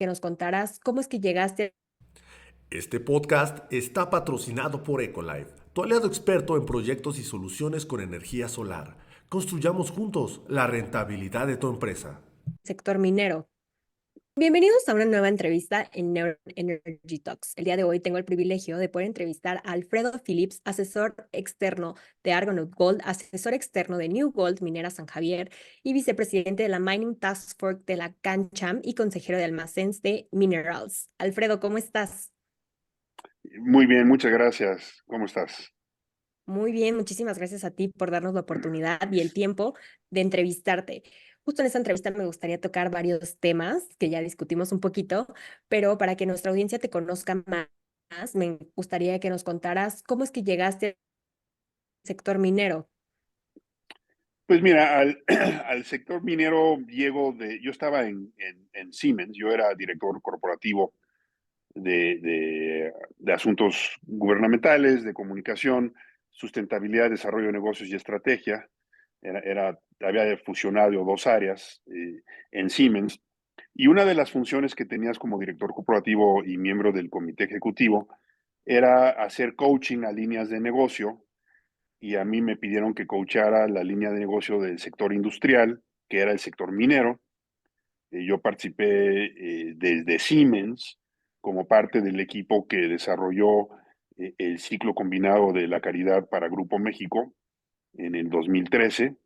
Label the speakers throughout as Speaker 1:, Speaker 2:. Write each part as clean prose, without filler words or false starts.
Speaker 1: nos contaras cómo es que llegaste.
Speaker 2: Este podcast está patrocinado por Ecolife, tu aliado experto en proyectos y soluciones con energía solar. Construyamos juntos la rentabilidad de tu empresa.
Speaker 1: Sector minero. Bienvenidos a una nueva entrevista en Neuron Energy Talks. El día de hoy tengo el privilegio de poder entrevistar a Alfredo Phillips, asesor externo de Argonaut Gold, asesor externo de New Gold Minera San Javier y vicepresidente de la Mining Task Force de la CanCham y consejero de almacenes de Minerals. Alfredo, ¿cómo estás?
Speaker 3: Muy bien, muchas gracias. ¿Cómo estás?
Speaker 1: Muy bien, muchísimas gracias a ti por darnos la oportunidad y el tiempo de entrevistarte. Justo en esta entrevista me gustaría tocar varios temas que ya discutimos un poquito, pero para que nuestra audiencia te conozca más, me gustaría que nos contaras cómo es que llegaste al sector minero.
Speaker 3: Pues mira, al sector minero yo estaba en Siemens, yo era director corporativo de asuntos gubernamentales, de comunicación, sustentabilidad, desarrollo de negocios y estrategia. Había fusionado dos áreas en Siemens. Y una de las funciones que tenías como director corporativo y miembro del comité ejecutivo era hacer coaching a líneas de negocio, y a mí me pidieron que coachara la línea de negocio del sector industrial, que era el sector minero. Yo participé desde Siemens como parte del equipo que desarrolló el ciclo combinado de la caridad para Grupo México en el 2013,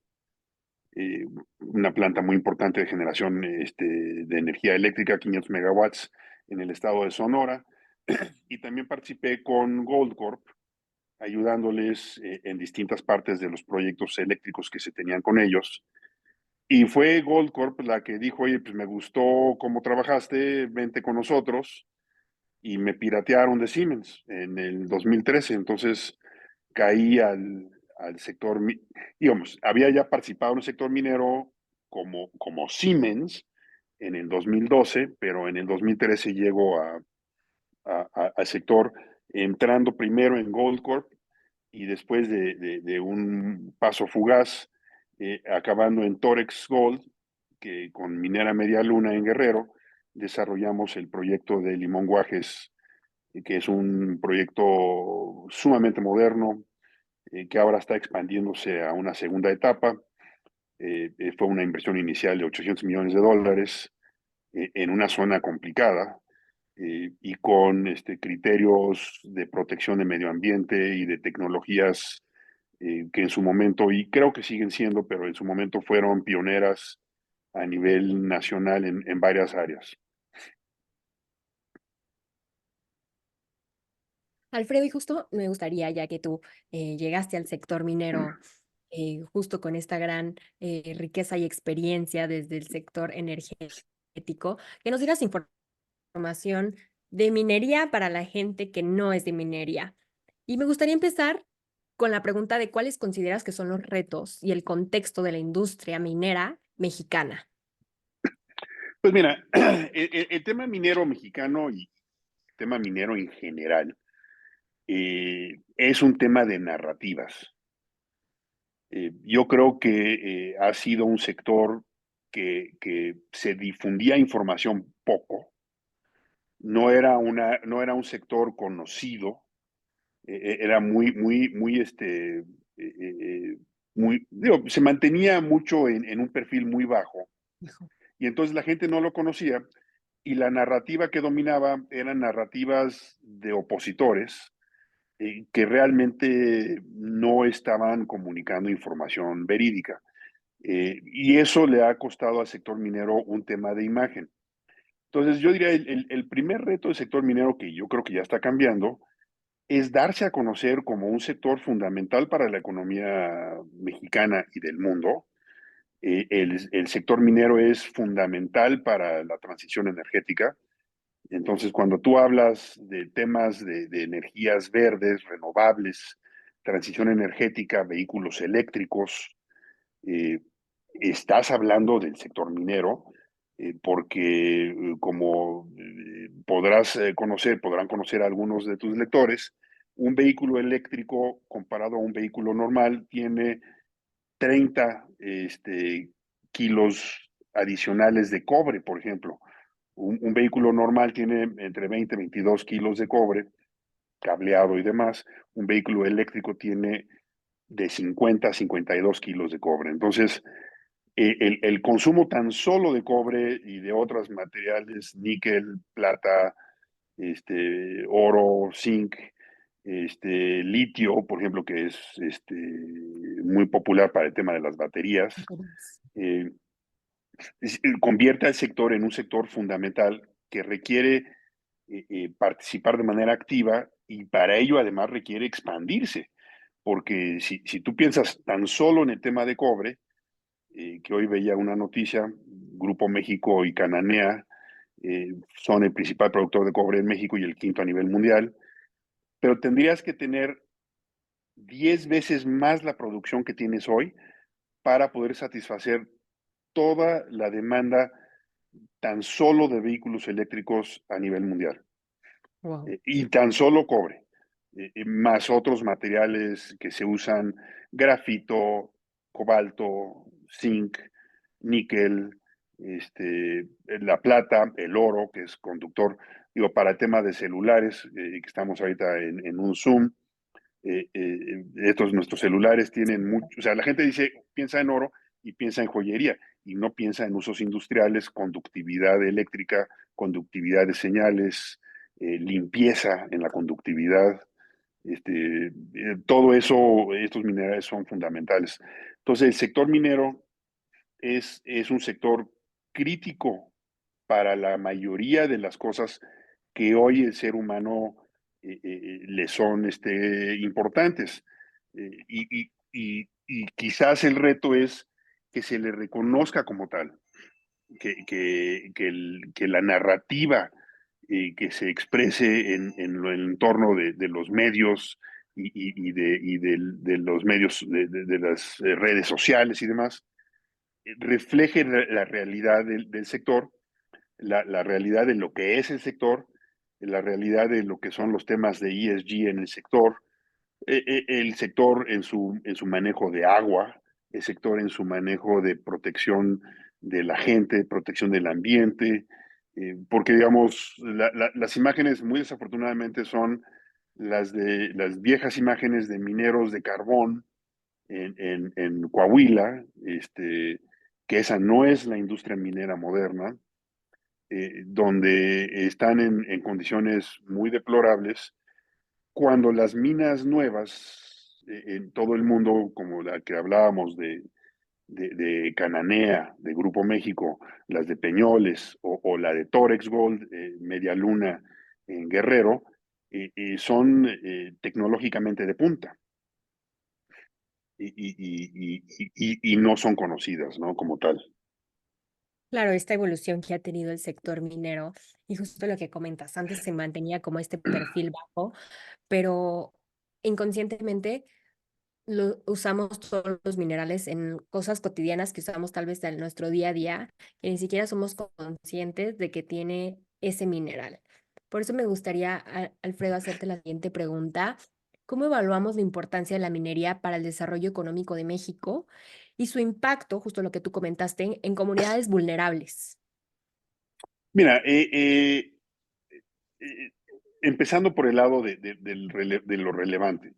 Speaker 3: eh, una planta muy importante de generación de energía eléctrica, 500 megawatts en el estado de Sonora. Y también participé con Goldcorp, ayudándoles en distintas partes de los proyectos eléctricos que se tenían con ellos. Y fue Goldcorp la que dijo, oye, pues me gustó cómo trabajaste, vente con nosotros. Y me piratearon de Siemens en el 2013. Entonces caí al sector, digamos, había ya participado en el sector minero como Siemens en el 2012, pero en el 2013 llego al sector entrando primero en Goldcorp y después de un paso fugaz, acabando en Torex Gold, que con Minera Media Luna en Guerrero, desarrollamos el proyecto de Limón Guajes, que es un proyecto sumamente moderno, que ahora está expandiéndose a una segunda etapa. Fue una inversión inicial de $800 millones en una zona complicada, y con criterios de protección de medio ambiente y de tecnologías que en su momento, y creo que siguen siendo, pero en su momento fueron pioneras a nivel nacional en varias áreas.
Speaker 1: Alfredo, y justo me gustaría, ya que tú llegaste al sector minero justo con esta gran riqueza y experiencia desde el sector energético, que nos dieras información de minería para la gente que no es de minería. Y me gustaría empezar con la pregunta de cuáles consideras que son los retos y el contexto de la industria minera mexicana.
Speaker 3: Pues mira, el tema minero mexicano y el tema minero en general es un tema de narrativas. Yo creo que ha sido un sector que se difundía información poco, no era un sector conocido, era muy, digo, se mantenía mucho en un perfil muy bajo,
Speaker 1: Hijo.
Speaker 3: y entonces la gente no lo conocía, y la narrativa que dominaba eran narrativas de opositores que realmente no estaban comunicando información verídica. Y eso le ha costado al sector minero un tema de imagen. Entonces, yo diría, el primer reto del sector minero, que yo creo que ya está cambiando, es darse a conocer como un sector fundamental para la economía mexicana y del mundo. El sector minero es fundamental para la transición energética. Entonces, cuando tú hablas de temas de energías verdes, renovables, transición energética, vehículos eléctricos, eh, estás hablando del sector minero, porque como podrán conocer algunos de tus lectores, un vehículo eléctrico comparado a un vehículo normal tiene 30 kilos adicionales de cobre, por ejemplo, Un vehículo normal tiene entre 20 y 22 kilos de cobre, cableado y demás. Un vehículo eléctrico tiene de 50 a 52 kilos de cobre. Entonces, el consumo tan solo de cobre y de otros materiales, níquel, plata, oro, zinc, litio, por ejemplo, que es muy popular para el tema de las baterías, eh, convierte al sector en un sector fundamental que requiere participar de manera activa y para ello además requiere expandirse, porque si tú piensas tan solo en el tema de cobre, que hoy veía una noticia, Grupo México y Cananea son el principal productor de cobre en México y el quinto a nivel mundial, pero tendrías que tener 10 veces más la producción que tienes hoy para poder satisfacer toda la demanda tan solo de vehículos eléctricos a nivel mundial.
Speaker 1: Wow.
Speaker 3: Y tan solo cobre, más otros materiales que se usan, grafito, cobalto, zinc, níquel, la plata, el oro, que es conductor, digo, para el tema de celulares, que estamos ahorita en un Zoom, estos nuestros celulares tienen mucho, o sea, la gente dice, piensa en oro y piensa en joyería y no piensa en usos industriales, conductividad eléctrica, conductividad de señales, limpieza en la conductividad, todo eso, estos minerales son fundamentales. Entonces, el sector minero es un sector crítico para la mayoría de las cosas que hoy el ser humano le son importantes. Y quizás el reto es que se le reconozca como tal, que la narrativa que se exprese en el entorno de los medios y de los medios de las redes sociales y demás, refleje la realidad del sector, la realidad de lo que es el sector, la realidad de lo que son los temas de ESG en el sector en su manejo de agua, el sector en su manejo de protección de la gente, protección del ambiente, porque digamos, las imágenes muy desafortunadamente son las viejas imágenes de mineros de carbón en Coahuila, que esa no es la industria minera moderna, donde están en condiciones muy deplorables, cuando las minas nuevas en todo el mundo, como la que hablábamos de Cananea, de Grupo México, las de Peñoles o la de Torex Gold, Media Luna en Guerrero, son tecnológicamente de punta y no son conocidas, ¿no? Como tal.
Speaker 1: Claro, esta evolución que ha tenido el sector minero y justo lo que comentas, antes se mantenía como este perfil bajo, pero inconscientemente lo usamos todos los minerales en cosas cotidianas que usamos tal vez en nuestro día a día, que ni siquiera somos conscientes de que tiene ese mineral. Por eso me gustaría, Alfredo, hacerte la siguiente pregunta. ¿Cómo evaluamos la importancia de la minería para el desarrollo económico de México y su impacto, justo lo que tú comentaste, en comunidades vulnerables?
Speaker 3: Mira, eh, empezando por el lado de lo relevante,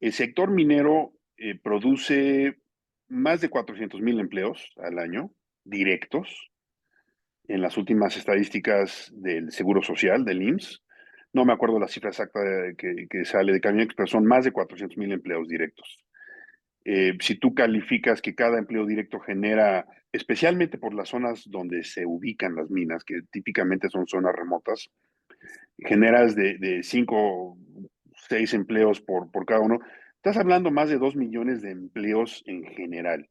Speaker 3: el sector minero produce más de 400,000 empleos al año directos en las últimas estadísticas del Seguro Social, del IMSS. No me acuerdo la cifra exacta que sale de Caminex, pero son más de 400,000 empleos directos. Si tú calificas que cada empleo directo genera, especialmente por las zonas donde se ubican las minas, que típicamente son zonas remotas, generas de 5, 6 empleos por cada uno, estás hablando más de 2 millones de empleos en general.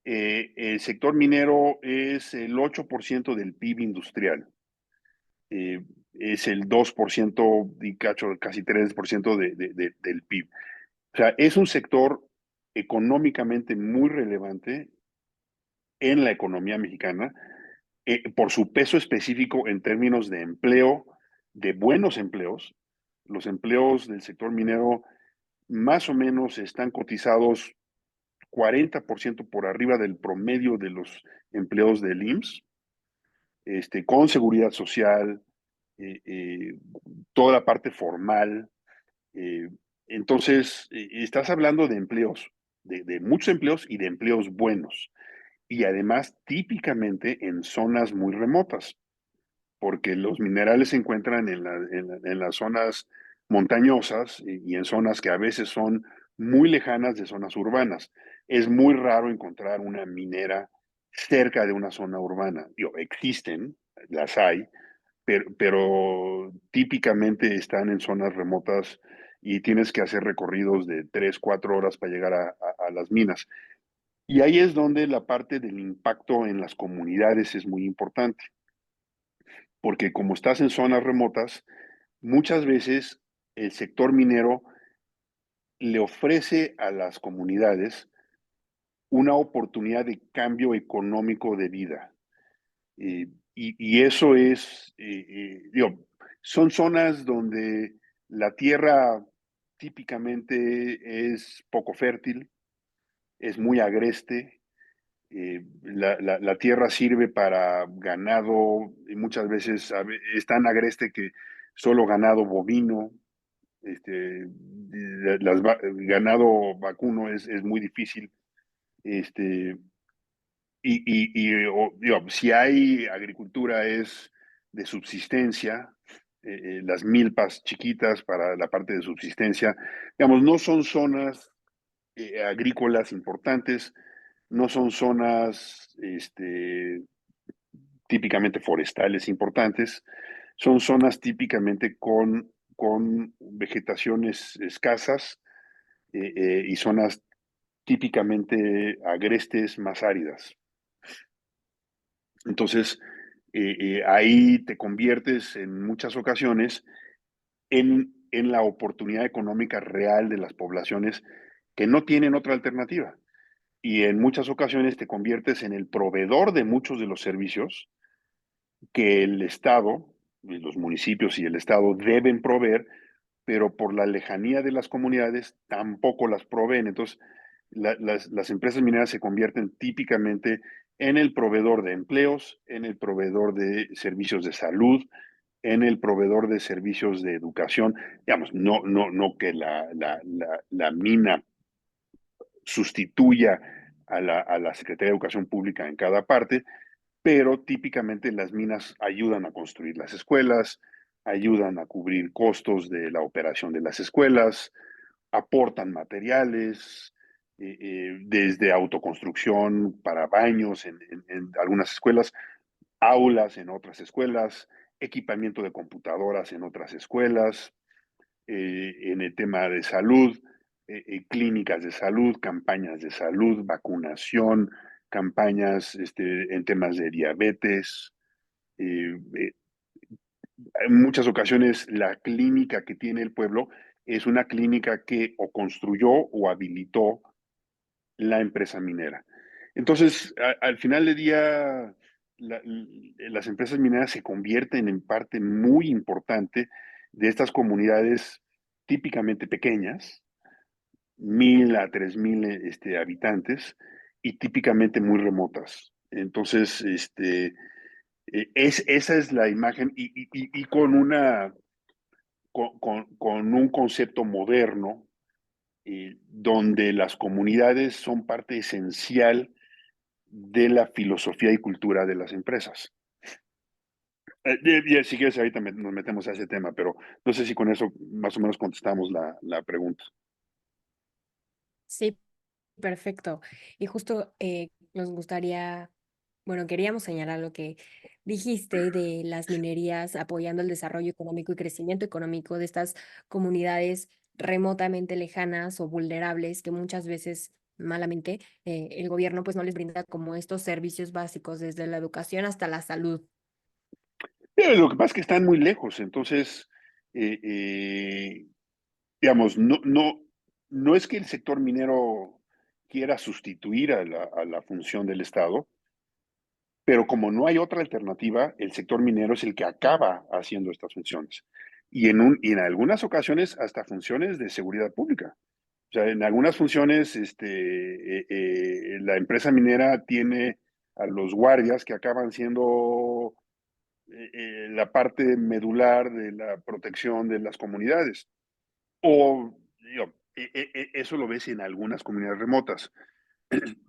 Speaker 3: El sector minero es el 8% del PIB industrial. Es el 2% y cacho, casi 3% del PIB. O sea, es un sector económicamente muy relevante en la economía mexicana por su peso específico en términos de empleo, de buenos empleos. Los empleos del sector minero más o menos están cotizados 40% por arriba del promedio de los empleos del IMSS. con seguridad social, toda la parte formal. eh, entonces, estás hablando de empleos, de muchos empleos y de empleos buenos. Y además, típicamente en zonas muy remotas, porque los minerales se encuentran en las zonas montañosas y en zonas que a veces son muy lejanas de zonas urbanas. Es muy raro encontrar una minera cerca de una zona urbana. Digo, existen, las hay, pero típicamente están en zonas remotas y tienes que hacer recorridos de 3, 4 horas para llegar a las minas. Y ahí es donde la parte del impacto en las comunidades es muy importante, porque como estás en zonas remotas, muchas veces el sector minero le ofrece a las comunidades una oportunidad de cambio económico de vida. Y eso es, digo, son zonas donde la tierra típicamente es poco fértil, es muy agreste. La tierra sirve para ganado y muchas veces es tan agreste que solo ganado bovino, ganado vacuno es muy difícil. Este, digo, si hay agricultura es de subsistencia, las milpas chiquitas para la parte de subsistencia, digamos, no son zonas agrícolas importantes, no son zonas típicamente forestales importantes, son zonas típicamente con vegetaciones escasas y zonas típicamente agrestes más áridas. Entonces, ahí te conviertes en muchas ocasiones en la oportunidad económica real de las poblaciones que no tienen otra alternativa. Y en muchas ocasiones te conviertes en el proveedor de muchos de los servicios que el Estado, los municipios y el Estado deben proveer, pero por la lejanía de las comunidades tampoco las proveen. Entonces, las empresas mineras se convierten típicamente en el proveedor de empleos, en el proveedor de servicios de salud, en el proveedor de servicios de educación. Digamos, no que la mina sustituya a la Secretaría de Educación Pública en cada parte, pero típicamente las minas ayudan a construir las escuelas, ayudan a cubrir costos de la operación de las escuelas, aportan materiales, desde autoconstrucción para baños en algunas escuelas, aulas en otras escuelas, equipamiento de computadoras en otras escuelas, en el tema de salud, clínicas de salud, campañas de salud, vacunación, campañas en temas de diabetes. Eh, eh, en muchas ocasiones la clínica que tiene el pueblo es una clínica que o construyó o habilitó la empresa minera. Entonces, al final del día, las empresas mineras se convierten en parte muy importante de estas comunidades típicamente pequeñas, 1,000 a 3,000 habitantes, y típicamente muy remotas. Entonces, esa es la imagen y con un concepto moderno donde las comunidades son parte esencial de la filosofía y cultura de las empresas. Si quieres, ahorita nos metemos a ese tema, pero no sé si con eso más o menos contestamos la pregunta.
Speaker 1: Sí, perfecto. Y justo nos gustaría, bueno, queríamos señalar lo que dijiste de las minerías apoyando el desarrollo económico y crecimiento económico de estas comunidades remotamente lejanas o vulnerables que muchas veces, malamente, el gobierno pues no les brinda como estos servicios básicos desde la educación hasta la salud.
Speaker 3: Pero lo que pasa es que están muy lejos, entonces, eh, eh, digamos, no es que el sector minero quiera sustituir a la función del Estado, pero como no hay otra alternativa, el sector minero es el que acaba haciendo estas funciones. Y en algunas ocasiones hasta funciones de seguridad pública. O sea, en algunas funciones, la empresa minera tiene a los guardias que acaban siendo la parte medular de la protección de las comunidades. O digo, eso lo ves en algunas comunidades remotas,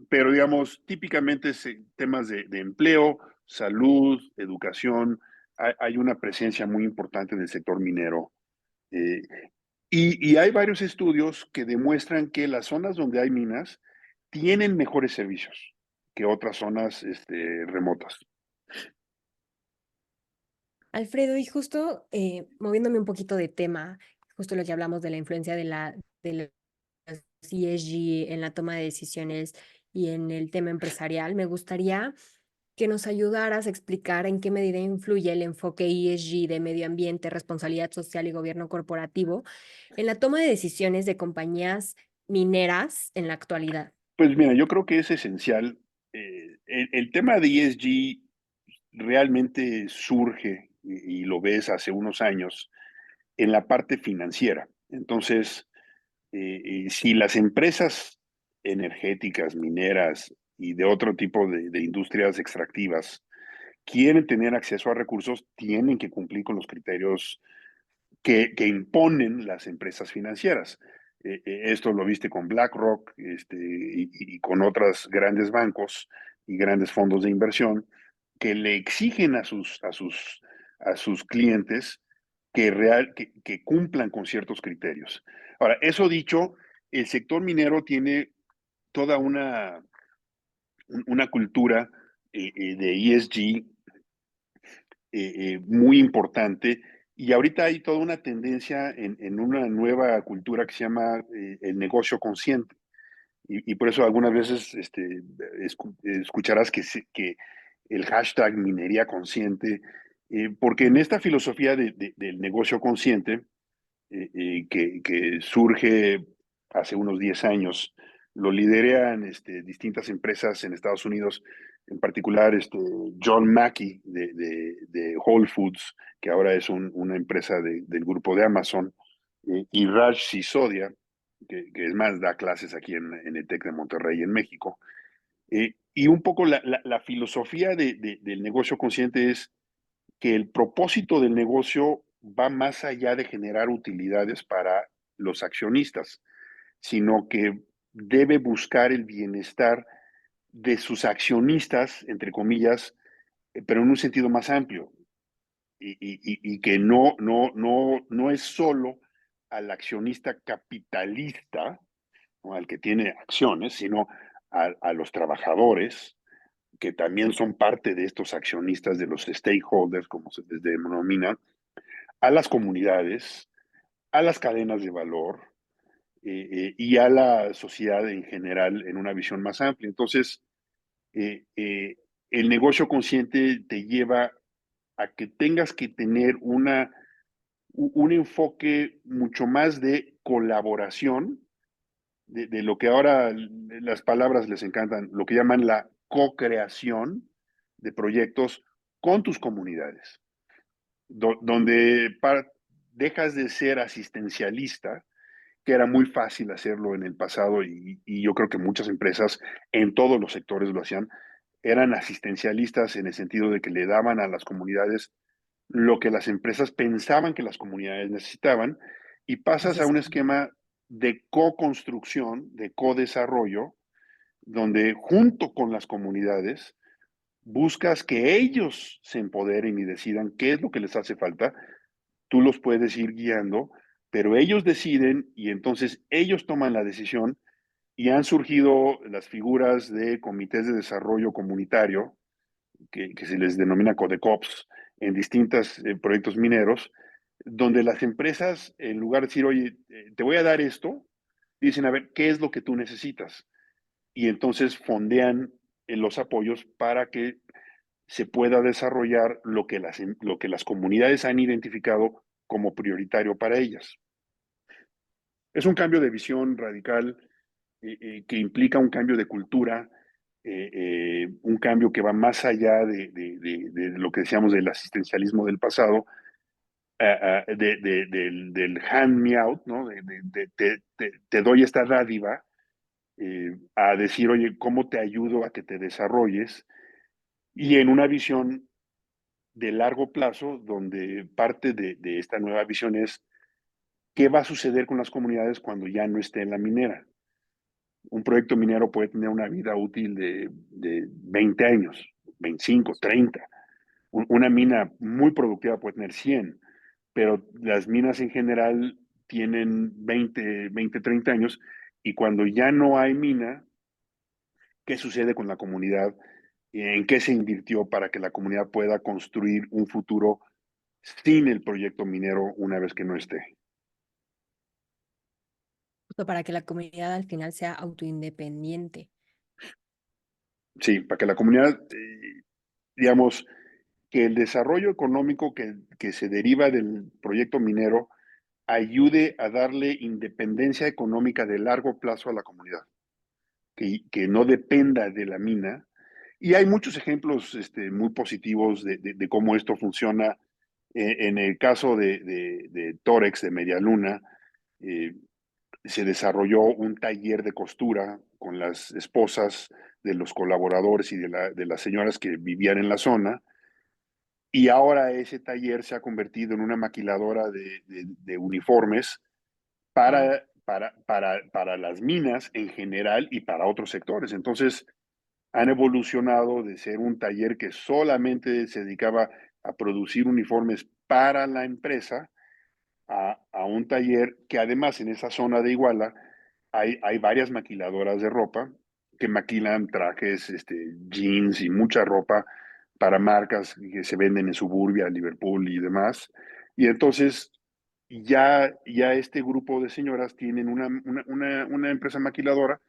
Speaker 3: pero digamos, típicamente temas de empleo, salud, educación, hay una presencia muy importante en el sector minero. eh, y hay varios estudios que demuestran que las zonas donde hay minas tienen mejores servicios que otras zonas remotas.
Speaker 1: Alfredo, y justo moviéndome un poquito de tema, justo lo que hablamos de la influencia de las ESG en la toma de decisiones y en el tema empresarial, me gustaría que nos ayudaras a explicar en qué medida influye el enfoque ESG de medio ambiente, responsabilidad social y gobierno corporativo en la toma de decisiones de compañías mineras en la actualidad.
Speaker 3: Pues mira, yo creo que es esencial. El tema de ESG realmente surge, y lo ves hace unos años, en la parte financiera. Entonces, si las empresas energéticas, mineras y de otro tipo de industrias extractivas quieren tener acceso a recursos, tienen que cumplir con los criterios que imponen las empresas financieras. Esto lo viste con BlackRock y con otros grandes bancos y grandes fondos de inversión que le exigen a sus clientes que cumplan con ciertos criterios. Ahora, eso dicho, el sector minero tiene toda una cultura de ESG muy importante. Y ahorita hay toda una tendencia en una nueva cultura que se llama el negocio consciente. Y por eso algunas veces escucharás que el hashtag minería consciente, porque en esta filosofía del negocio consciente, que surge hace unos 10 años, lo lideran distintas empresas en Estados Unidos, en particular John Mackey de Whole Foods, que ahora es una empresa del grupo de Amazon, y Raj Sisodia, que es más, da clases aquí en el TEC de Monterrey, en México. Y un poco la filosofía del negocio consciente es que el propósito del negocio va más allá de generar utilidades para los accionistas, sino que debe buscar el bienestar de sus accionistas, entre comillas, pero en un sentido más amplio, y que no es solo al accionista capitalista, ¿no?, al que tiene acciones, sino a los trabajadores, que también son parte de estos accionistas, de los stakeholders, como se les denomina, a las comunidades, a las cadenas de valor, y a la sociedad en general en una visión más amplia. Entonces, eh, eh, el negocio consciente te lleva a que tengas que tener un enfoque mucho más de colaboración, de lo que ahora las palabras les encantan, lo que llaman la co-creación de proyectos con tus comunidades, donde dejas de ser asistencialista, que era muy fácil hacerlo en el pasado, y yo creo que muchas empresas en todos los sectores lo hacían, eran asistencialistas en el sentido de que le daban a las comunidades lo que las empresas pensaban que las comunidades necesitaban, y pasas a un esquema de co-construcción, de co-desarrollo, donde junto con las comunidades buscas que ellos se empoderen y decidan qué es lo que les hace falta. Tú los puedes ir guiando, pero ellos deciden, y entonces ellos toman la decisión, y han surgido las figuras de comités de desarrollo comunitario, que se les denomina CODECOPS, en distintos proyectos mineros, donde las empresas, en lugar de decir, oye, te voy a dar esto, dicen, a ver, ¿qué es lo que tú necesitas? Y entonces fondean los apoyos para que se pueda desarrollar lo que las comunidades han identificado como prioritario para ellas. Es un cambio de visión radical, que implica un cambio de cultura, un cambio que va más allá de lo que decíamos del asistencialismo del pasado, del hand me out, ¿no? Te doy esta dádiva, a decir, oye, ¿cómo te ayudo a que te desarrolles? Y en una visión de largo plazo, donde parte de esta nueva visión es qué va a suceder con las comunidades cuando ya no esté en la minera. Un proyecto minero puede tener una vida útil de 20 años, 25, 30. Una mina muy productiva puede tener 100, pero las minas en general tienen 20, 30 años, y cuando ya no hay mina, ¿qué sucede con la comunidad? ¿En qué se invirtió para que la comunidad pueda construir un futuro sin el proyecto minero una vez que no esté?
Speaker 1: Justo para que la comunidad al final sea autoindependiente.
Speaker 3: Sí, para que la comunidad, digamos, que el desarrollo económico que se deriva del proyecto minero ayude a darle independencia económica de largo plazo a la comunidad, que no dependa de la mina. Y hay muchos ejemplos muy positivos de cómo esto funciona. En el caso de Torex, de Media Luna, eh, se desarrolló un taller de costura con las esposas de los colaboradores y de las señoras que vivían en la zona, y ahora ese taller se ha convertido en una maquiladora de uniformes
Speaker 1: Wow.
Speaker 3: para las minas en general y para otros sectores. Entonces, han evolucionado de ser un taller que solamente se dedicaba a producir uniformes para la empresa a un taller que además en esa zona de Iguala hay varias maquiladoras de ropa que maquilan trajes, jeans y mucha ropa para marcas que se venden en Suburbia, Liverpool y demás. Y entonces ya este grupo de señoras tienen una empresa maquiladora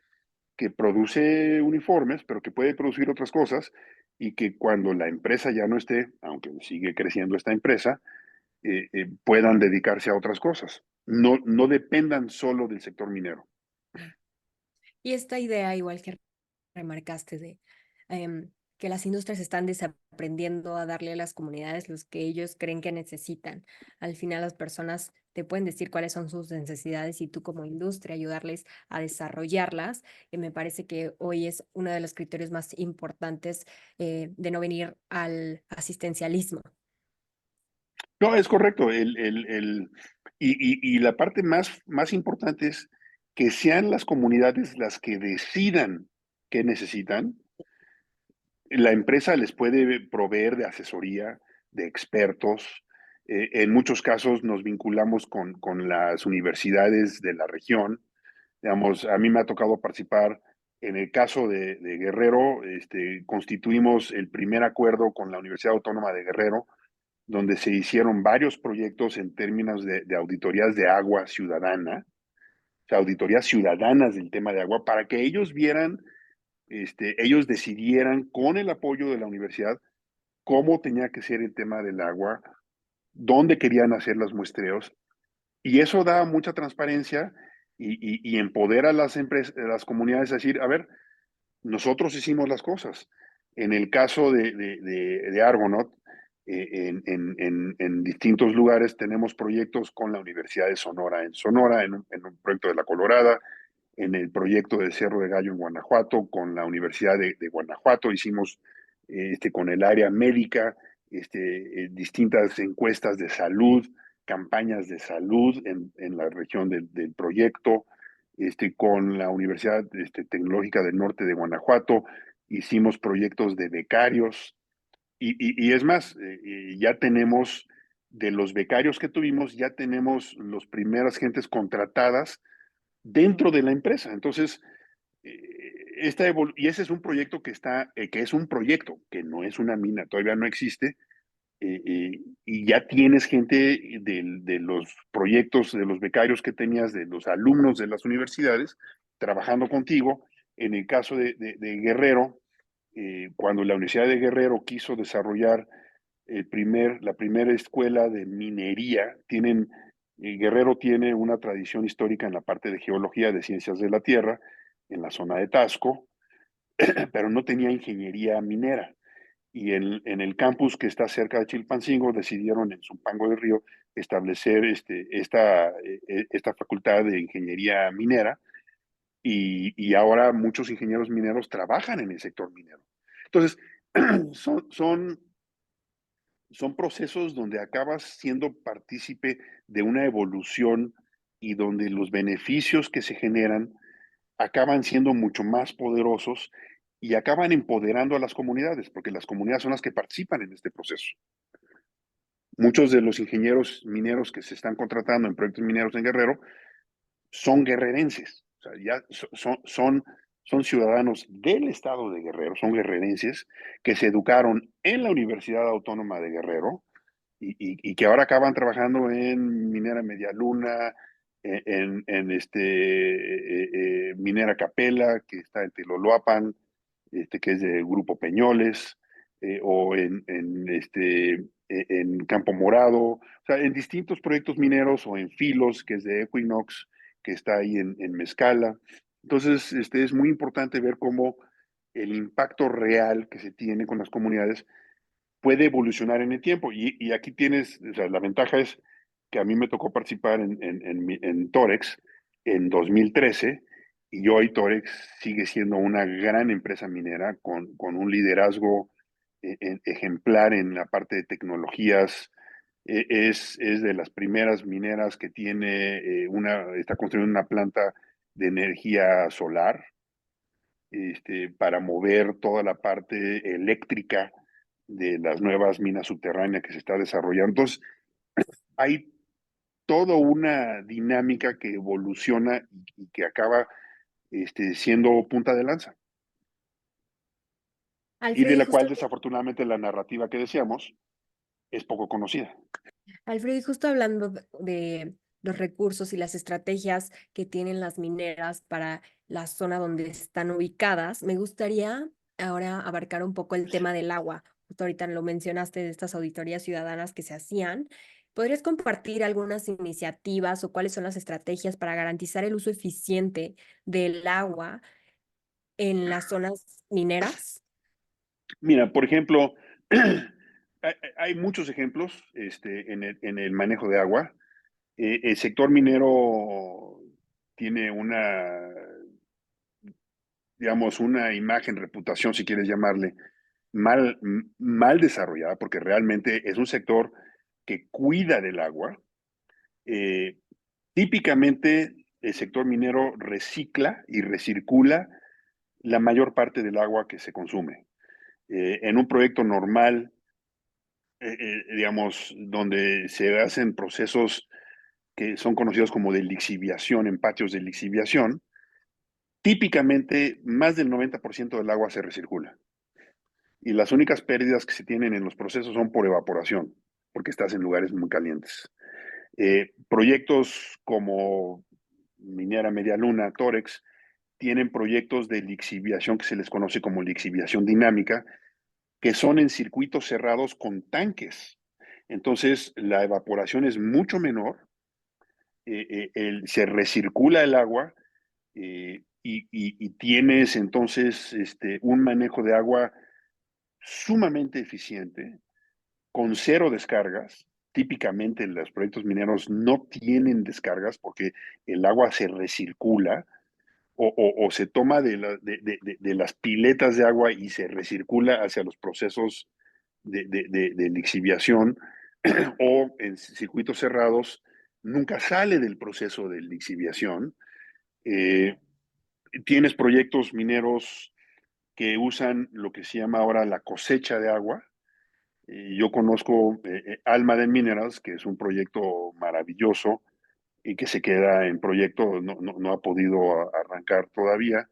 Speaker 3: que produce uniformes, pero que puede producir otras cosas, y que cuando la empresa ya no esté, aunque sigue creciendo esta empresa, puedan dedicarse a otras cosas. No dependan solo del sector minero.
Speaker 1: Y esta idea, igual que remarcaste, de que las industrias están desaprendiendo a darle a las comunidades los que ellos creen que necesitan. Al final las personas te pueden decir cuáles son sus necesidades y tú como industria ayudarles a desarrollarlas. Me parece que hoy es uno de los criterios más importantes de no venir al asistencialismo.
Speaker 3: No, es correcto. Y la parte más importante es que sean las comunidades las que decidan qué necesitan. La empresa les puede proveer de asesoría, de expertos. En muchos casos nos vinculamos con las universidades de la región. Digamos, a mí me ha tocado participar en el caso de Guerrero. Constituimos el primer acuerdo con la Universidad Autónoma de Guerrero, donde se hicieron varios proyectos en términos de auditorías de agua ciudadana, o sea, auditorías ciudadanas del tema de agua, para que ellos vieran, ellos decidieran con el apoyo de la universidad cómo tenía que ser el tema del agua, dónde querían hacer los muestreos, y eso da mucha transparencia y empodera a las empresas, a las comunidades a decir, a ver, nosotros hicimos las cosas. En el caso de Argonaut, en distintos lugares tenemos proyectos con la Universidad de Sonora, en Sonora, en un proyecto de La Colorada, en el proyecto de Cerro de Gallo en Guanajuato, con la Universidad de Guanajuato, hicimos con el área médica, distintas encuestas de salud, campañas de salud en la región del proyecto, con la Universidad Tecnológica del Norte de Guanajuato, hicimos proyectos de becarios, y es más, ya tenemos, de los becarios que tuvimos, ya tenemos las primeras gentes contratadas dentro de la empresa. Entonces, y ese es un proyecto que es un proyecto, que no es una mina, todavía no existe, y ya tienes gente de los proyectos, de los becarios que tenías, de los alumnos de las universidades, trabajando contigo. En el caso de Guerrero, cuando la Universidad de Guerrero quiso desarrollar la primera escuela de minería, Guerrero tiene una tradición histórica en la parte de geología, de ciencias de la tierra, en la zona de Tasco, pero no tenía ingeniería minera. Y en el campus que está cerca de Chilpancingo decidieron en Zumpango del Río establecer esta facultad de ingeniería minera, y ahora muchos ingenieros mineros trabajan en el sector minero. Entonces, son son procesos donde acabas siendo partícipe de una evolución y donde los beneficios que se generan acaban siendo mucho más poderosos y acaban empoderando a las comunidades, porque las comunidades son las que participan en este proceso. Muchos de los ingenieros mineros que se están contratando en proyectos mineros en Guerrero son guerrerenses, o sea, ya son ciudadanos del estado de Guerrero, son guerrerenses que se educaron en la Universidad Autónoma de Guerrero y que ahora acaban trabajando en Minera Media Luna, Minera Capela, que está en Teloloapan, que es de Grupo Peñoles, o en Campo Morado, o sea, en distintos proyectos mineros, o en Filos, que es de Equinox, que está ahí en Mezcala. Entonces, es muy importante ver cómo el impacto real que se tiene con las comunidades puede evolucionar en el tiempo. Y aquí tienes, o sea, la ventaja es que a mí me tocó participar en Torex en 2013 y hoy Torex sigue siendo una gran empresa minera con un liderazgo ejemplar en la parte de tecnologías. Es de las primeras mineras que tiene está construyendo una planta de energía solar para mover toda la parte eléctrica de las nuevas minas subterráneas que se está desarrollando. Entonces, hay toda una dinámica que evoluciona y que acaba siendo punta de lanza. Y de
Speaker 1: Alfredo, y
Speaker 3: la
Speaker 1: justo
Speaker 3: cual, desafortunadamente, la narrativa que decíamos es poco conocida.
Speaker 1: Alfredo, y justo hablando de los recursos y las estrategias que tienen las mineras para la zona donde están ubicadas, me gustaría ahora abarcar un poco el tema del agua. Justo ahorita lo mencionaste de estas auditorías ciudadanas que se hacían. ¿Podrías compartir algunas iniciativas o cuáles son las estrategias para garantizar el uso eficiente del agua en las zonas mineras?
Speaker 3: Mira, por ejemplo, hay muchos ejemplos en el manejo de agua. El sector minero tiene digamos, una imagen, reputación, si quieres llamarle, mal desarrollada, porque realmente es un sector que cuida del agua. Eh, Típicamente, el sector minero recicla y recircula la mayor parte del agua que se consume. En un proyecto normal, digamos, donde se hacen procesos que son conocidos como de lixiviación, en patios de lixiviación, típicamente más del 90% del agua se recircula. Y las únicas pérdidas que se tienen en los procesos son por evaporación, porque estás en lugares muy calientes. Proyectos como Minera Media Luna, Torex, tienen proyectos de lixiviación que se les conoce como lixiviación dinámica, que son en circuitos cerrados con tanques. Entonces, la evaporación es mucho menor, se recircula el agua y tienes entonces un manejo de agua sumamente eficiente, con cero descargas. Típicamente los proyectos mineros no tienen descargas porque el agua se recircula o se toma de las piletas de agua y se recircula hacia los procesos de lixiviación o en circuitos cerrados nunca sale del proceso de lixiviación. Eh, Tienes proyectos mineros que usan lo que se llama ahora la cosecha de agua. Yo conozco Almaden Minerals, que es un proyecto maravilloso y que se queda en proyecto, no ha podido arrancar todavía.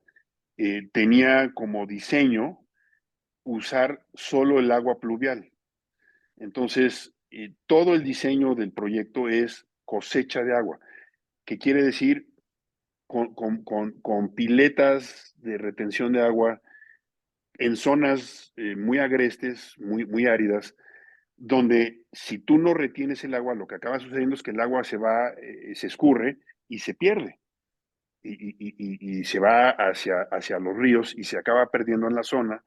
Speaker 3: Tenía como diseño usar solo el agua pluvial. Entonces, todo el diseño del proyecto es cosecha de agua, que quiere decir con piletas de retención de agua en zonas muy agrestes, muy áridas, donde si tú no retienes el agua, lo que acaba sucediendo es que el agua se escurre y se pierde. Y se va hacia los ríos y se acaba perdiendo en la zona.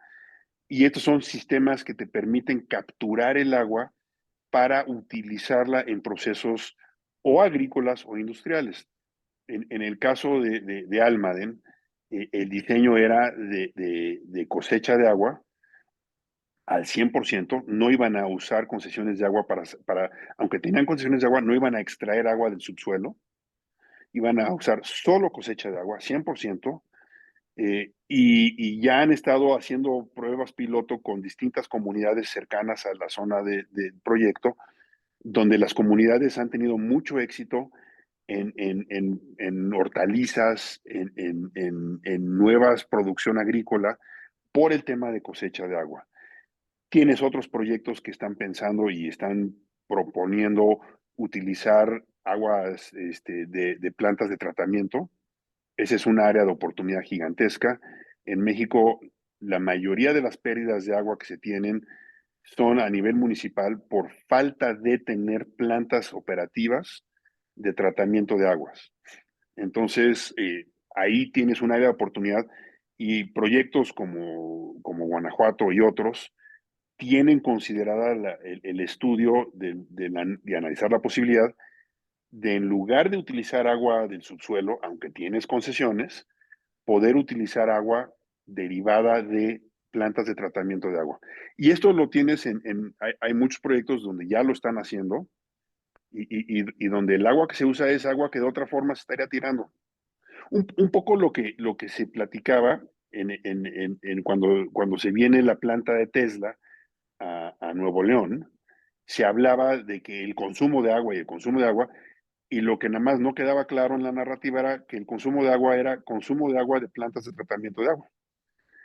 Speaker 3: Y estos son sistemas que te permiten capturar el agua para utilizarla en procesos o agrícolas o industriales. En el caso de Almaden, el diseño era de cosecha de agua al 100%, no iban a usar concesiones de agua aunque tenían concesiones de agua, no iban a extraer agua del subsuelo, iban a usar solo cosecha de agua, 100%, y ya han estado haciendo pruebas piloto con distintas comunidades cercanas a la zona del proyecto, donde las comunidades han tenido mucho éxito en hortalizas, en nuevas producción agrícola, por el tema de cosecha de agua. Tienes otros proyectos que están pensando y están proponiendo utilizar aguas de plantas de tratamiento. Esa es un área de oportunidad gigantesca. En México, la mayoría de las pérdidas de agua que se tienen son a nivel municipal por falta de tener plantas operativas de tratamiento de aguas. Entonces, ahí tienes un área de oportunidad y proyectos como Guanajuato y otros tienen considerada el estudio de analizar la posibilidad de, en lugar de utilizar agua del subsuelo, aunque tienes concesiones, poder utilizar agua derivada de plantas de tratamiento de agua. Y esto lo tienes hay muchos proyectos donde ya lo están haciendo y donde el agua que se usa es agua que de otra forma se estaría tirando. Un poco lo que se platicaba cuando se viene la planta de Tesla a Nuevo León, se hablaba de que el consumo de agua y el consumo de agua, y lo que nada más no quedaba claro en la narrativa era que el consumo de agua era consumo de agua de plantas de tratamiento de agua.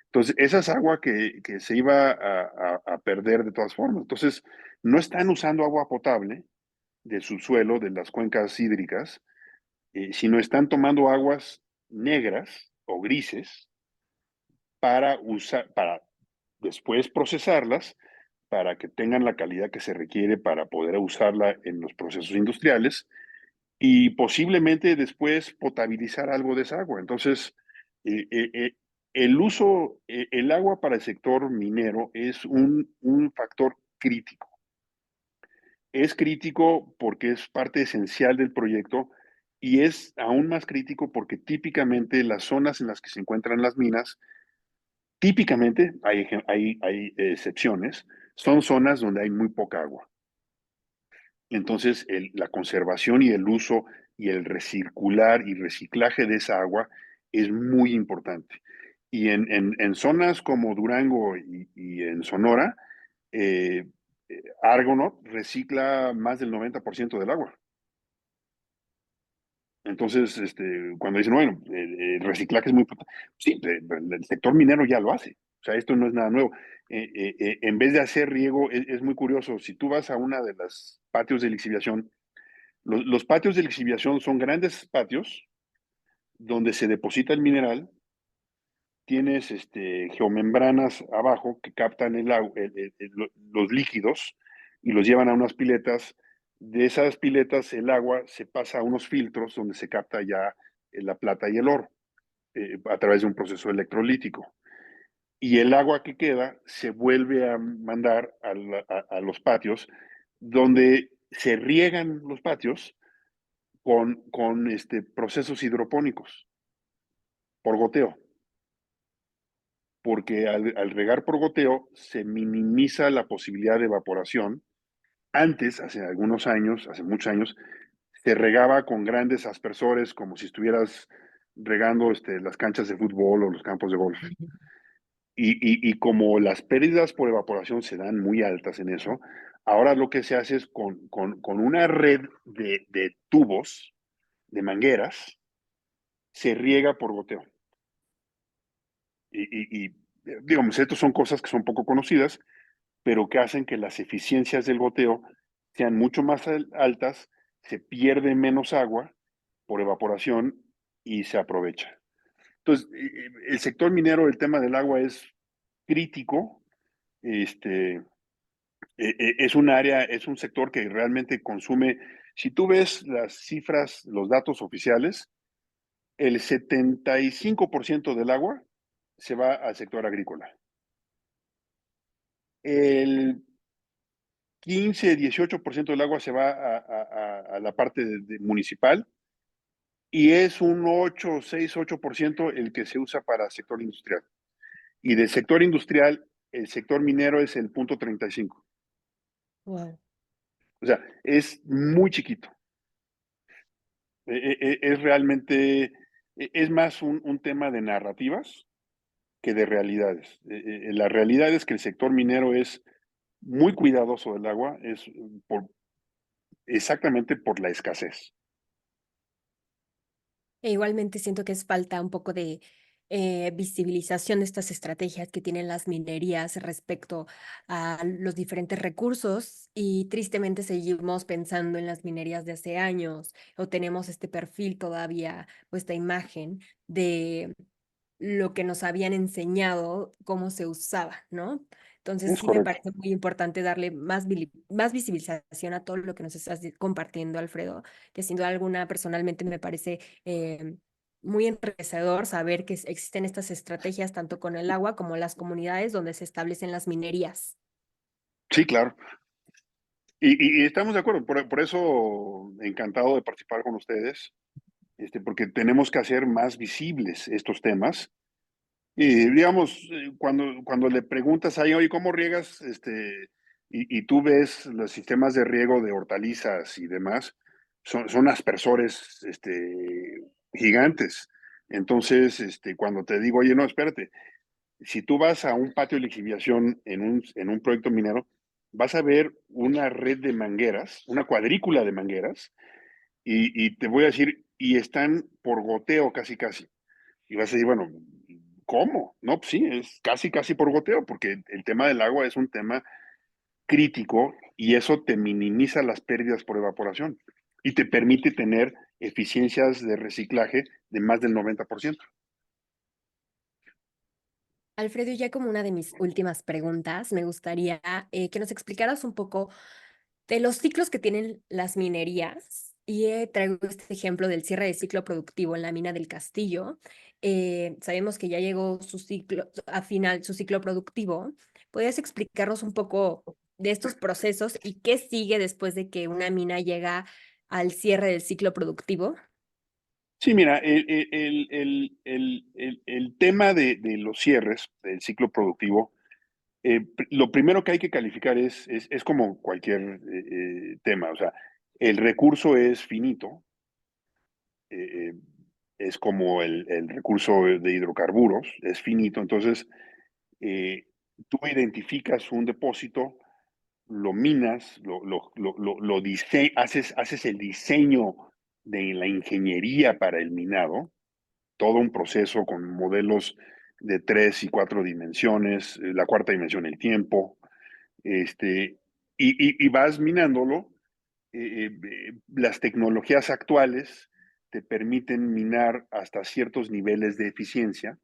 Speaker 3: Entonces, esa es agua que se iba a perder de todas formas. Entonces, no están usando agua potable del subsuelo, de las cuencas hídricas, sino están tomando aguas negras o grises para después procesarlas para que tengan la calidad que se requiere para poder usarla en los procesos industriales y posiblemente después potabilizar algo de esa agua. Entonces, el agua para el sector minero es un factor crítico. Es crítico porque es parte esencial del proyecto y es aún más crítico porque típicamente las zonas en las que se encuentran las minas, típicamente, hay excepciones, son zonas donde hay muy poca agua. Entonces, la conservación y el uso y el recircular y reciclaje de esa agua es muy importante. Y en zonas como Durango y en Sonora, eh, Argonaut recicla más del 90% del agua. Entonces, cuando dicen, bueno, el reciclaje es muy importante, sí, el sector minero ya lo hace. O sea, esto no es nada nuevo. En vez de hacer riego, es muy curioso. Si tú vas a una de las patios de lixiviación, los patios de lixiviación son grandes patios donde se deposita el mineral. Tienes geomembranas abajo que captan los líquidos y los llevan a unas piletas. De esas piletas el agua se pasa a unos filtros donde se capta ya la plata y el oro a través de un proceso electrolítico. Y el agua que queda se vuelve a mandar a los patios donde se riegan los patios con procesos hidropónicos por goteo, porque al regar por goteo se minimiza la posibilidad de evaporación. Antes, hace algunos años, hace muchos años, se regaba con grandes aspersores como si estuvieras regando las canchas de fútbol o los campos de golf. Y como las pérdidas por evaporación se dan muy altas en eso, ahora lo que se hace es con una red de tubos, de mangueras, se riega por goteo. Y digamos, estas son cosas que son poco conocidas, pero que hacen que las eficiencias del goteo sean mucho más altas, se pierde menos agua por evaporación y se aprovecha. Entonces, el sector minero, el tema del agua es crítico. Es un área, es un sector que realmente consume. Si tú ves las cifras, los datos oficiales, el 75% del agua se va al sector agrícola. El 15-18% del agua se va a la parte municipal y es un 8, 6, 8% el que se usa para sector industrial. Y del sector industrial, el sector minero es el 0.35.
Speaker 1: Wow.
Speaker 3: O sea, es muy chiquito. Es realmente, es más un tema de narrativas que de realidades. La realidad es que el sector minero es muy cuidadoso del agua, es exactamente por la escasez.
Speaker 1: E igualmente siento que es falta un poco de visibilización de estas estrategias que tienen las minerías respecto a los diferentes recursos y tristemente seguimos pensando en las minerías de hace años o tenemos este perfil todavía o esta imagen de lo que nos habían enseñado cómo se usaba, ¿no? Entonces
Speaker 3: Es
Speaker 1: sí me
Speaker 3: correcto.
Speaker 1: parece muy importante darle más visibilización a todo lo que nos estás compartiendo, Alfredo, que sin duda alguna personalmente me parece muy enriquecedor saber que existen estas estrategias tanto con el agua como las comunidades donde se establecen las minerías.
Speaker 3: Sí, claro. Y estamos de acuerdo, por eso encantado de participar con ustedes, porque tenemos que hacer más visibles estos temas. Y digamos, cuando le preguntas ahí, oye, ¿cómo riegas? Y tú ves los sistemas de riego de hortalizas y demás, son aspersores gigantes. Entonces, cuando te digo, oye, no, espérate, si tú vas a un patio de lixiviación en un proyecto minero, vas a ver una red de mangueras, una cuadrícula de mangueras, y te voy a decir, y están por goteo casi casi. Y vas a decir, bueno, ¿cómo? No, pues sí, es casi casi por goteo, porque el tema del agua es un tema crítico y eso te minimiza las pérdidas por evaporación y te permite tener eficiencias de reciclaje de más del 90%.
Speaker 1: Alfredo, y ya como una de mis últimas preguntas, me gustaría que nos explicaras un poco de los ciclos que tienen las minerías, y traigo este ejemplo del cierre de ciclo productivo en la mina del Castillo. Sabemos que ya llegó su ciclo, a final, su ciclo productivo. ¿Podrías explicarnos un poco de estos procesos y qué sigue después de que una mina llega al cierre del ciclo productivo?
Speaker 3: Sí, mira, el tema de los cierres del ciclo productivo, lo primero que hay que calificar es como cualquier tema, o sea, el recurso es finito, eh, es como el recurso de hidrocarburos, es finito, entonces eh, tú identificas un depósito, lo minas, haces el diseño de la ingeniería para el minado, todo un proceso con modelos de 3 y 4 dimensiones, la cuarta dimensión el tiempo, y vas minándolo. Las tecnologías actuales te permiten minar hasta ciertos niveles de eficiencia.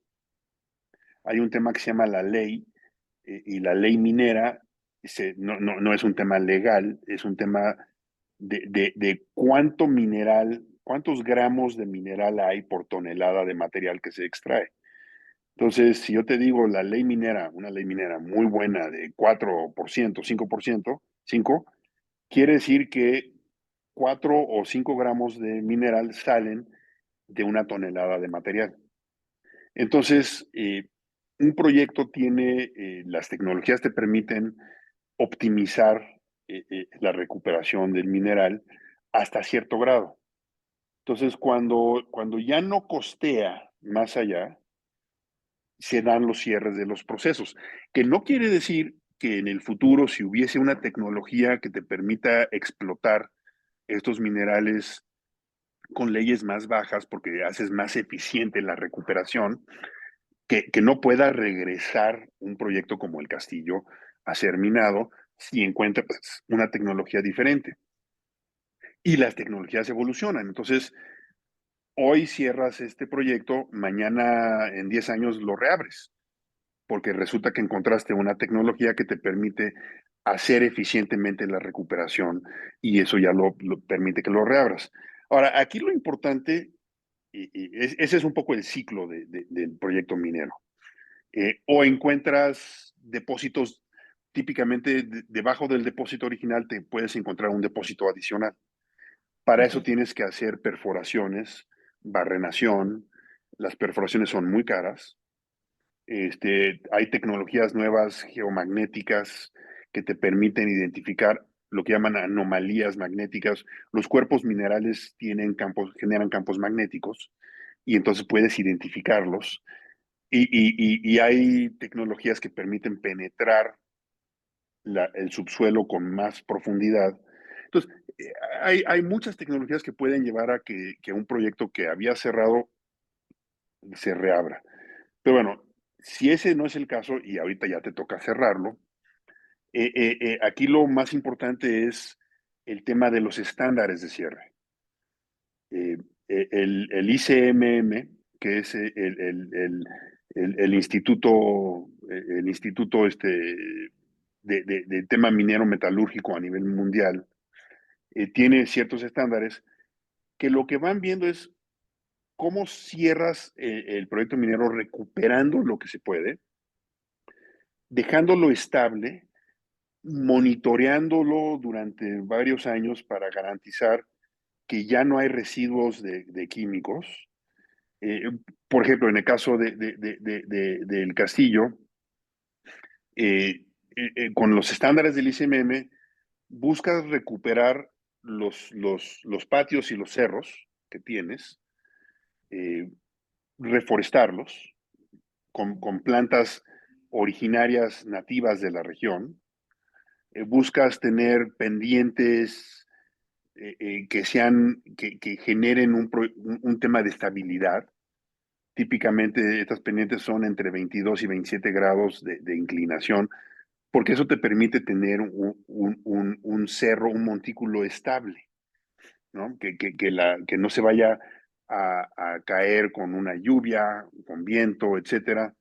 Speaker 3: Hay un tema que se llama la ley, y la ley minera no es un tema legal, es un tema de cuánto mineral, cuántos gramos de mineral hay por tonelada de material que se extrae. Entonces, si yo te digo la ley minera, una ley minera muy buena de 4%, 5%, 5, quiere decir que 4 o 5 gramos de mineral salen de una tonelada de material. Entonces, un proyecto tiene, las tecnologías te permiten optimizar la recuperación del mineral hasta cierto grado. Entonces, cuando ya no costea más allá, se dan los cierres de los procesos, que no quiere decir que en el futuro, si hubiese una tecnología que te permita explotar estos minerales con leyes más bajas, porque haces más eficiente la recuperación, que no pueda regresar un proyecto como el Castillo a ser minado si encuentras una tecnología diferente. Y las tecnologías evolucionan. Entonces, hoy cierras este proyecto, mañana en 10 años lo reabres, porque resulta que encontraste una tecnología que te permite hacer eficientemente la recuperación y eso ya lo permite que lo reabras. Ahora, aquí lo importante, ese es un poco el ciclo del proyecto minero. O encuentras depósitos, típicamente debajo del depósito original te puedes encontrar un depósito adicional. Para eso
Speaker 1: Ok.
Speaker 3: tienes que hacer perforaciones, barrenación. Las perforaciones son muy caras. Hay tecnologías nuevas geomagnéticas que te permiten identificar lo que llaman anomalías magnéticas. Los cuerpos minerales generan campos magnéticos y entonces puedes identificarlos. Y hay tecnologías que permiten penetrar el subsuelo con más profundidad. Entonces, hay muchas tecnologías que pueden llevar a que un proyecto que había cerrado se reabra. Pero bueno, si ese no es el caso y ahorita ya te toca cerrarlo, aquí lo más importante es el tema de los estándares de cierre. El ICMM, que es el instituto de tema minero metalúrgico a nivel mundial, tiene ciertos estándares que lo que van viendo es cómo cierras el proyecto minero recuperando lo que se puede, dejándolo estable, monitoreándolo durante varios años para garantizar que ya no hay residuos de químicos. Eh, por ejemplo, en el caso del castillo, con los estándares del ICMM, buscas recuperar los patios y los cerros que tienes, eh, reforestarlos con plantas originarias nativas de la región. Buscas tener pendientes que generen un tema de estabilidad. Típicamente estas pendientes son entre 22 y 27 grados de inclinación, porque eso te permite tener un cerro, un montículo estable, ¿no? Que no se vaya a caer con una lluvia, con viento, etcétera,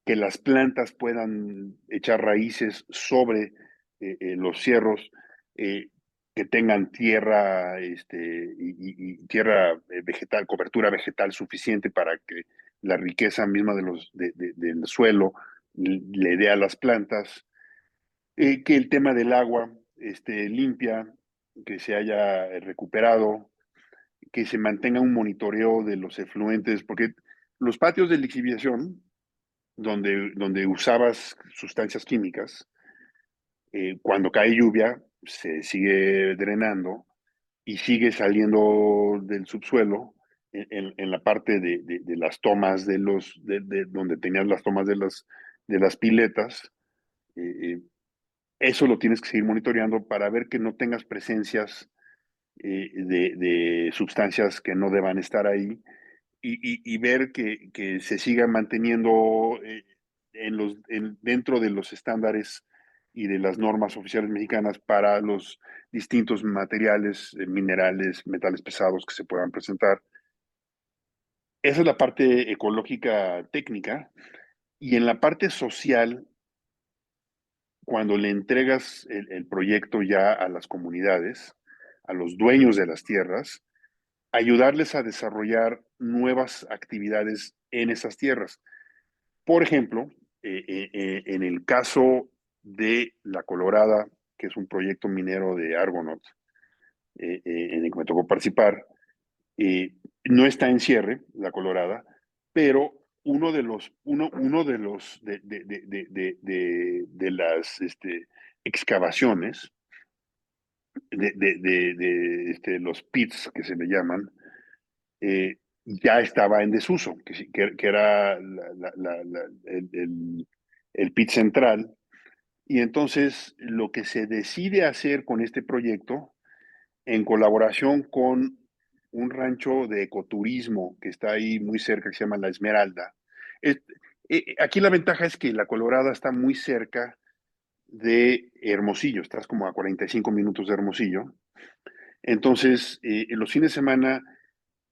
Speaker 3: que las plantas puedan echar raíces sobre los cerros, eh, que tengan tierra y tierra vegetal, cobertura vegetal suficiente para que la riqueza misma del suelo le dé a las plantas, que el tema del agua esté limpia, que se haya recuperado, que se mantenga un monitoreo de los efluentes, porque los patios de lixiviación, donde usabas sustancias químicas, cuando cae lluvia se sigue drenando y sigue saliendo del subsuelo en la parte de las tomas donde tenías las tomas de las piletas. eh, eh, Eso lo tienes que seguir monitoreando para ver que no tengas presencias de sustancias que no deban estar ahí y ver que se siga manteniendo dentro de los estándares y de las normas oficiales mexicanas para los distintos materiales, minerales, metales pesados que se puedan presentar. Esa es la parte ecológica técnica. Y en la parte social, cuando le entregas el proyecto ya a las comunidades, a los dueños de las tierras, ayudarles a desarrollar nuevas actividades en esas tierras. Por ejemplo, en el caso de La Colorada, que es un proyecto minero de Argonaut, en el que me tocó participar, no está en cierre, La Colorada, pero uno de las excavaciones, los pits que se le llaman, ya estaba en desuso, que era el pit central. Y entonces lo que se decide hacer con este proyecto, en colaboración con un rancho de ecoturismo que está ahí muy cerca, que se llama La Esmeralda. es- Aquí la ventaja es que La Colorada está muy cerca de Hermosillo, estás como a 45 minutos de Hermosillo. Entonces, en los fines de semana,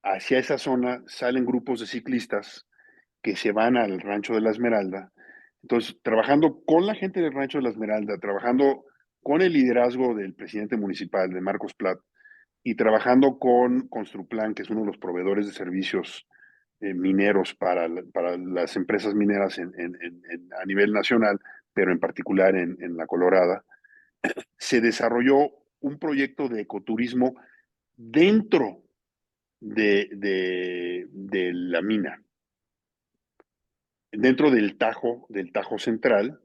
Speaker 3: hacia esa zona salen grupos de ciclistas que se van al Rancho de la Esmeralda. Entonces, trabajando con la gente del Rancho de la Esmeralda, trabajando con el liderazgo del presidente municipal, de Marcos Plat, y trabajando con Construplan, que es uno de los proveedores de servicios mineros para las empresas mineras a nivel nacional, pero en particular en La Colorada, se desarrolló un proyecto de ecoturismo dentro de la mina. dentro del Tajo Central,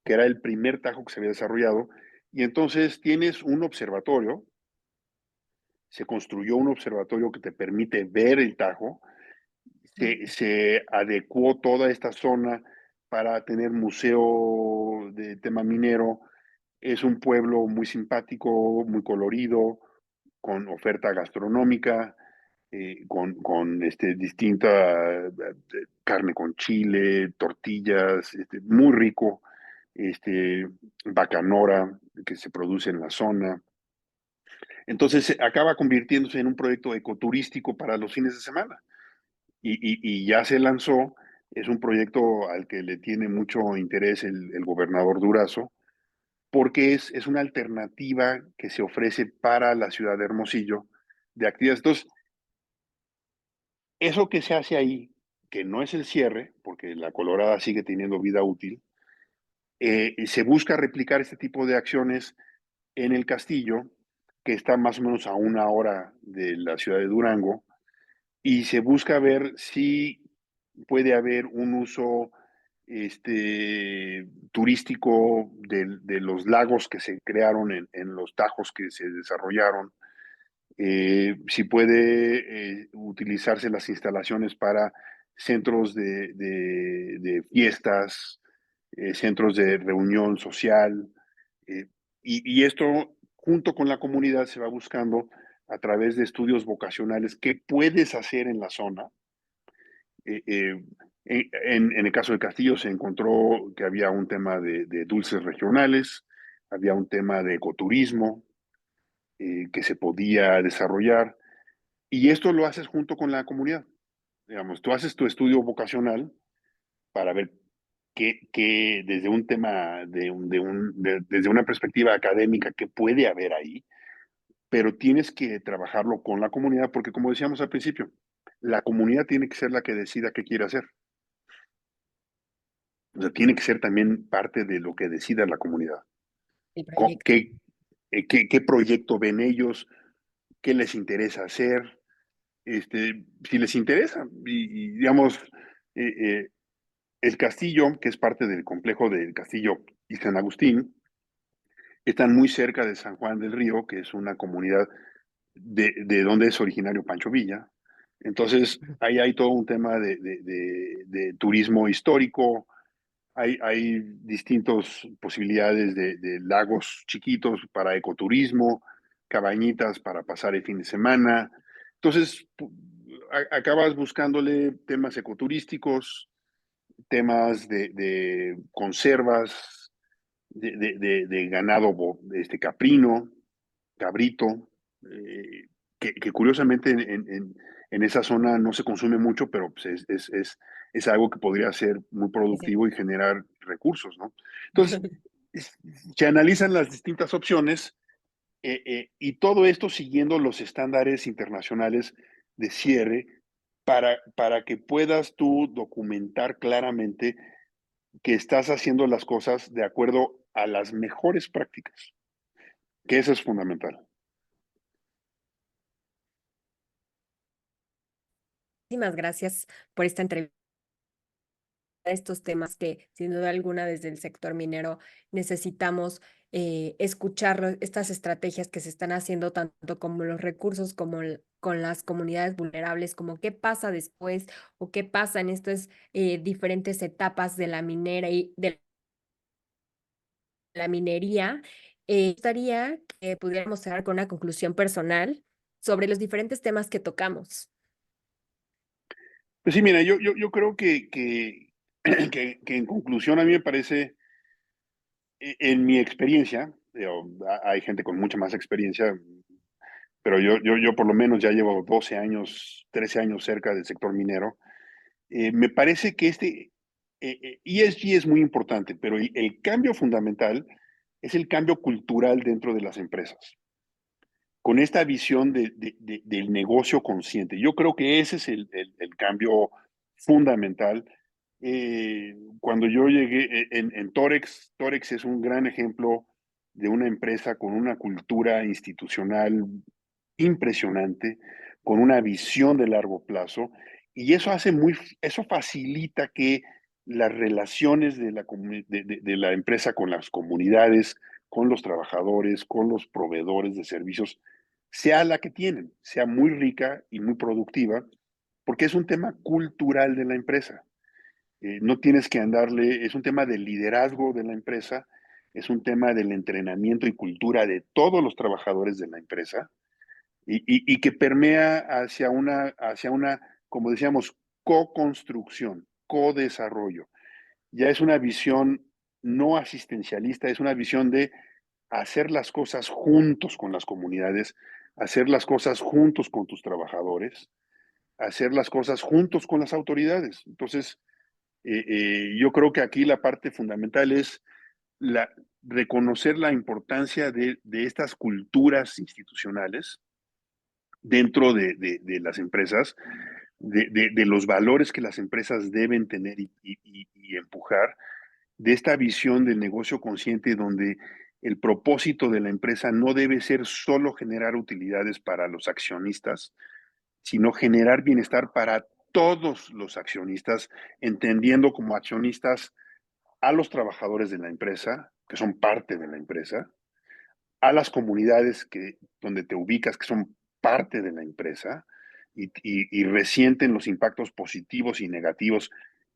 Speaker 3: que era el primer Tajo que se había desarrollado, y entonces tienes un observatorio, se construyó un observatorio que te permite ver el Tajo, se adecuó toda esta zona para tener museo de tema minero, es un pueblo muy simpático, muy colorido, con oferta gastronómica, con distinta carne con chile, tortillas, muy rico, bacanora que se produce en la zona. Entonces acaba convirtiéndose en un proyecto ecoturístico para los fines de semana y ya se lanzó. Es un proyecto al que le tiene mucho interés el gobernador Durazo, porque es una alternativa que se ofrece para la ciudad de Hermosillo de actividades. Entonces, eso que se hace ahí, que no es el cierre, porque la Colorada sigue teniendo vida útil, se busca replicar este tipo de acciones en el castillo, que está más o menos a 1 hora de la ciudad de Durango, y se busca ver si puede haber un uso turístico de los lagos que se crearon en los tajos que se desarrollaron, si puede utilizarse las instalaciones para centros de fiestas, centros de reunión social, eh, y esto junto con la comunidad se va buscando a través de estudios vocacionales qué puedes hacer en la zona. En el caso de Castillo se encontró que había un tema de dulces regionales, había un tema de ecoturismo que se podía desarrollar, y esto lo haces junto con la comunidad. Digamos, tú haces tu estudio vocacional para ver desde un tema, desde una perspectiva académica, qué puede haber ahí, pero tienes que trabajarlo con la comunidad, porque como decíamos al principio, la comunidad tiene que ser la que decida qué quiere hacer. O sea, tiene que ser también parte de lo que decida la comunidad.
Speaker 1: el proyecto.
Speaker 3: ¿Qué proyecto ven ellos? ¿Qué les interesa hacer? Si les interesa. Y digamos, eh, eh, el castillo, que es parte del complejo del castillo y San Agustín, están muy cerca de San Juan del Río, que es una comunidad de donde es originario Pancho Villa. Entonces, ahí hay todo un tema de turismo histórico, hay distintas posibilidades de lagos chiquitos para ecoturismo, cabañitas para pasar el fin de semana. Entonces, acabas buscándole temas ecoturísticos, temas de conservas, de ganado caprino, cabrito, que curiosamente en esa zona no se consume mucho, pero pues es algo que podría ser muy
Speaker 1: Ese.
Speaker 3: productivo y generar recursos, ¿no? Entonces, se analizan las distintas opciones y todo esto siguiendo los estándares internacionales de cierre para que puedas tú documentar claramente que estás haciendo las cosas de acuerdo a las mejores prácticas, que eso es fundamental.
Speaker 1: Muchísimas gracias por esta entrevista. Estos temas que sin duda alguna desde el sector minero necesitamos escuchar estas estrategias que se están haciendo tanto como los recursos como con las comunidades vulnerables, como qué pasa después o qué pasa en estas diferentes etapas de la minera y de la minería. Me gustaría que pudiéramos cerrar con una conclusión personal sobre los diferentes temas que tocamos.
Speaker 3: Pues sí, mira, yo creo que en conclusión a mí me parece, en mi experiencia, digo, hay gente con mucha más experiencia, pero yo por lo menos ya llevo 12 años, 13 años cerca del sector minero. Me parece que ESG es muy importante, pero el cambio fundamental es el cambio cultural dentro de las empresas, con esta visión del negocio consciente. Yo creo que ese es el cambio fundamental. Cuando yo llegué en Torex, Torex es un gran ejemplo de una empresa con una cultura institucional impresionante, con una visión de largo plazo, y eso facilita que las relaciones de la empresa con las comunidades, con los trabajadores, con los proveedores de servicios, sea la que tienen, sea muy rica y muy productiva, porque es un tema cultural de la empresa. No tienes que andarle, es un tema del liderazgo de la empresa, es un tema del entrenamiento y cultura de todos los trabajadores de la empresa y que permea hacia una, como decíamos, co-construcción, co-desarrollo. Ya es una visión no asistencialista, es una visión de hacer las cosas juntos con las comunidades, hacer las cosas juntos con tus trabajadores, hacer las cosas juntos con las autoridades. Entonces, yo creo que aquí la parte fundamental es reconocer la importancia de estas culturas institucionales dentro de las empresas, de los valores que las empresas deben tener y empujar, de esta visión del negocio consciente donde el propósito de la empresa no debe ser solo generar utilidades para los accionistas, sino generar bienestar para todos los accionistas, entendiendo como accionistas a los trabajadores de la empresa, que son parte de la empresa, a las comunidades donde te ubicas, que son parte de la empresa, y resienten los impactos positivos y negativos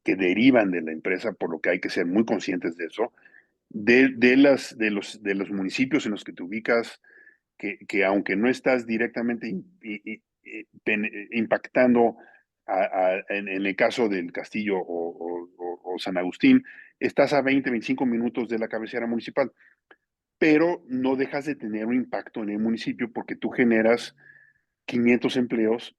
Speaker 3: que derivan de la empresa, por lo que hay que ser muy conscientes de eso, de los municipios en los que te ubicas, que aunque no estás directamente impactando en el caso del Castillo o San Agustín, estás a 20, 25 minutos de la cabecera municipal, pero no dejas de tener un impacto en el municipio porque tú generas 500 empleos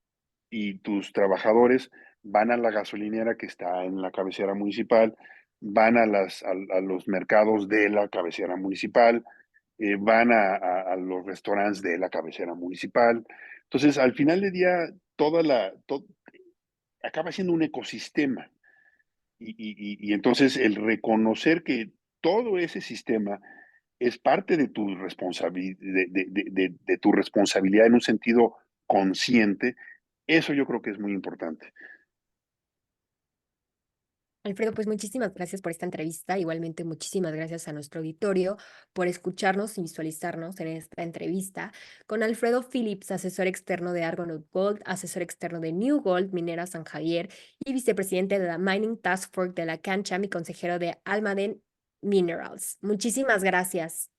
Speaker 3: y tus trabajadores van a la gasolinera que está en la cabecera municipal, van a los mercados de la cabecera municipal, van a los restaurantes de la cabecera municipal. Entonces, al final del día, acaba siendo un ecosistema. Y entonces el reconocer que todo ese sistema es parte de tu de tu responsabilidad en un sentido consciente, eso yo creo que es muy importante.
Speaker 1: Alfredo, pues muchísimas gracias por esta entrevista. Igualmente, muchísimas gracias a nuestro auditorio por escucharnos y visualizarnos en esta entrevista con Alfredo Phillips, asesor externo de Argonaut Gold, asesor externo de New Gold Minera San Javier y vicepresidente de la Mining Task Force de la CANCHAM y consejero de Almaden Minerals. Muchísimas gracias.